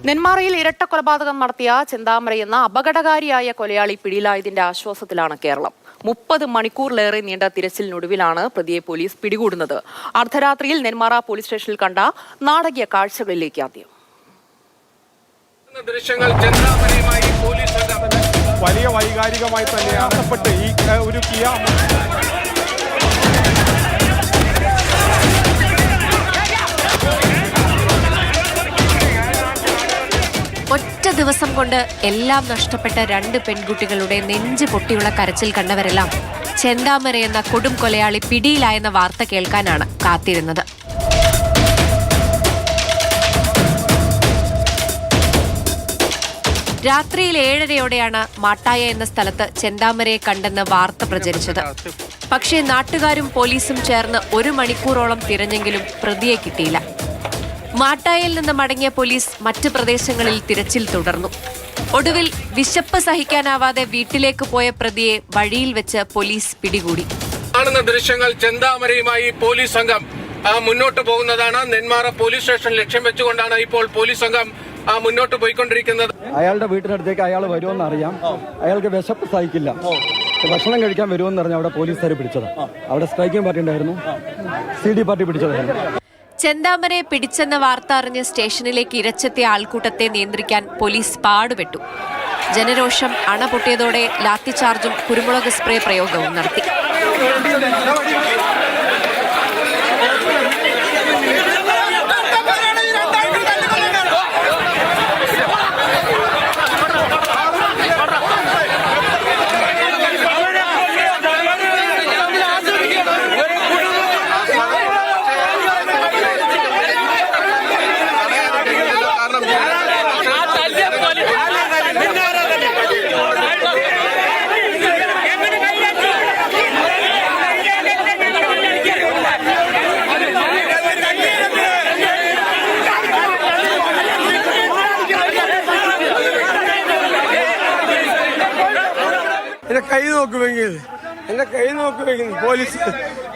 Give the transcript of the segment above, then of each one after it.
നെന്മാറയിൽ ഇരട്ടക്കൊലപാതകം നടത്തിയ ചെന്താമരയെന്ന അപകടകാരിയായ കൊലയാളി പിടിയിലായതിന്റെ ആശ്വാസത്തിലാണ് കേരളം. 30 മണിക്കൂറിലേറെ നീണ്ട തിരച്ചിലിനൊടുവിലാണ് പ്രതിയെ പോലീസ് പിടികൂടുന്നത്. അർദ്ധരാത്രിയിൽ നെന്മാറ പോലീസ് സ്റ്റേഷനിൽ കണ്ട നാടകീയ കാഴ്ചകളിലേക്ക് ആദ്യം. വലിയ വൈകാരികമായി തന്നെയാണ് ഈ ഒരു ഒറ്റ ദിവസം കൊണ്ട് എല്ലാം നഷ്ടപ്പെട്ട 2 പെൺകുട്ടികളുടെ നെഞ്ച് പൊട്ടിയുള്ള കരച്ചിൽ കണ്ടവരെല്ലാം ചെന്താമര എന്ന കൊടും കൊലയാളി പിടിയിലായെന്ന വാർത്ത കേൾക്കാനാണ് കാത്തിരുന്നത്. രാത്രിയിൽ 7:30യോടെയാണ് മാട്ടായ എന്ന സ്ഥലത്ത് ചെന്താമരയെ കണ്ടെന്ന് വാർത്ത പ്രചരിച്ചത്. പക്ഷേ നാട്ടുകാരും പോലീസും ചേർന്ന് 1 മണിക്കൂറോളം തിരഞ്ഞെങ്കിലും പ്രതിയെ കിട്ടിയില്ല. മാട്ടായയിൽ നിന്ന് മടങ്ങിയ പോലീസ് മറ്റ് പ്രദേശങ്ങളിൽ തിരച്ചിൽ തുടർന്നു. ഒടുവിൽ വിശപ്പ് സഹിക്കാനാവാതെ വീട്ടിലേക്ക് പോയ പ്രതിയെ വഴിയിൽ വെച്ച് പോലീസ് പിടികൂടി. കാണുന്ന ദൃശ്യങ്ങൾ ചെന്താമരയുമായി പോലീസ് സംഘം മുന്നോട്ട് പോകുന്നതാണ്. നെന്മാറ പോലീസ് സ്റ്റേഷൻ ലക്ഷ്യം വെച്ചുകൊണ്ടാണ് ഇപ്പോൾ പോലീസ് സംഘം മുന്നോട്ട് പോയിക്കൊണ്ടിരിക്കുന്നത്. അയാളുടെ വീട്ടിനടുത്തേക്ക് അയാൾ വരുമെന്ന് അറിയാം. അയാൾക്ക് വിശപ്പ് സഹിക്കില്ല, ഭക്ഷണം കഴിക്കാൻ വരുമെന്ന് പറഞ്ഞാൽ അവിടെ പോലീസുകാർ പിടിച്ചത്. അവിടെ സ്ട്രൈക്കിംഗ് പാർട്ടി ഉണ്ടായിരുന്നു, CD പാർട്ടി പിടിച്ചതായിരുന്നു. ചെന്താമരയെ പിടിച്ചെന്ന വാർത്ത അറിഞ്ഞ് സ്റ്റേഷനിലേക്ക് ഇരച്ചെത്തിയ ആൾക്കൂട്ടത്തെ നിയന്ത്രിക്കാൻ പോലീസ് പാടുപെട്ടു. ജനരോഷം അണപൊട്ടിയതോടെ ലാത്തിചാർജും കുരുമുളക് സ്പ്രേ പ്രയോഗവും നടത്തി. എന്റെ കൈ നോക്കുമെങ്കിൽ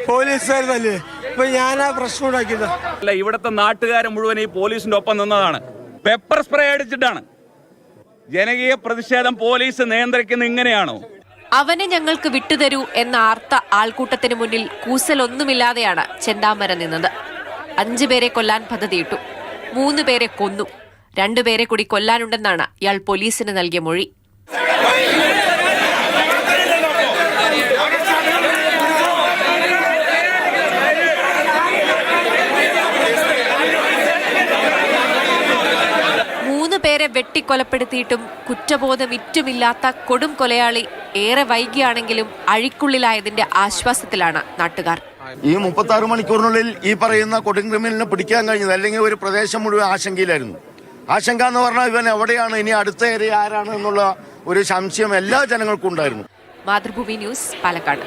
പോലീസുകാർ തന്നെ ഇപ്പൊ ഞാൻ ആ പ്രശ്നം ഉണ്ടാക്കിയത്. അല്ല, ഇവിടുത്തെ നാട്ടുകാരെ മുഴുവൻ ഈ പോലീസിന്റെ ഒപ്പം നിന്നതാണ്. പെപ്പർ സ്പ്രേ അടിച്ചിട്ടാണ്. ജനകീയ പ്രതിഷേധം പോലീസ് നിയന്ത്രിക്കുന്ന ഇങ്ങനെയാണോ? അവനെ ഞങ്ങൾക്ക് വിട്ടുതരൂ എന്ന ആർത്ത ആൾക്കൂട്ടത്തിന് മുന്നിൽ കൂസലൊന്നുമില്ലാതെയാണ് ചെന്താമര നിന്നത്. 5 പേരെ കൊല്ലാൻ പദ്ധതിയിട്ടു. 3 പേരെ കൊന്നു. 2 പേരെ കൂടി കൊല്ലാനുണ്ടെന്നാണ് ഇയാൾ പോലീസിന് നൽകിയ മൊഴി. പേരെ വെട്ടിക്കൊലപ്പെടുത്തിയിട്ടും കുറ്റബോധമിറ്റുമില്ലാത്ത കൊടും കൊലയാളി ഏറെ വൈകിയാണെങ്കിലും അഴിക്കുള്ളിലായതിന്റെ ആശ്വാസത്തിലാണ് നാട്ടുകാർ. ഈ 36 മണിക്കൂറിനുള്ളിൽ ഈ പറയുന്ന കൊടും ക്രിമിനലിനെ പിടിക്കാൻ കഴിഞ്ഞത്, അല്ലെങ്കിൽ ഒരു പ്രദേശം മുഴുവൻ ആശങ്കയിലായിരുന്നു. ആശങ്ക എന്ന് പറഞ്ഞാൽ ഇവൻ എവിടെയാണ്, ഇനി അടുത്ത ഏരിയ ആരാണ് എന്നുള്ള ഒരു സംശയം എല്ലാ ജനങ്ങൾക്കും ഉണ്ടായിരുന്നു. മാതൃഭൂമി ന്യൂസ്, പാലക്കാട്.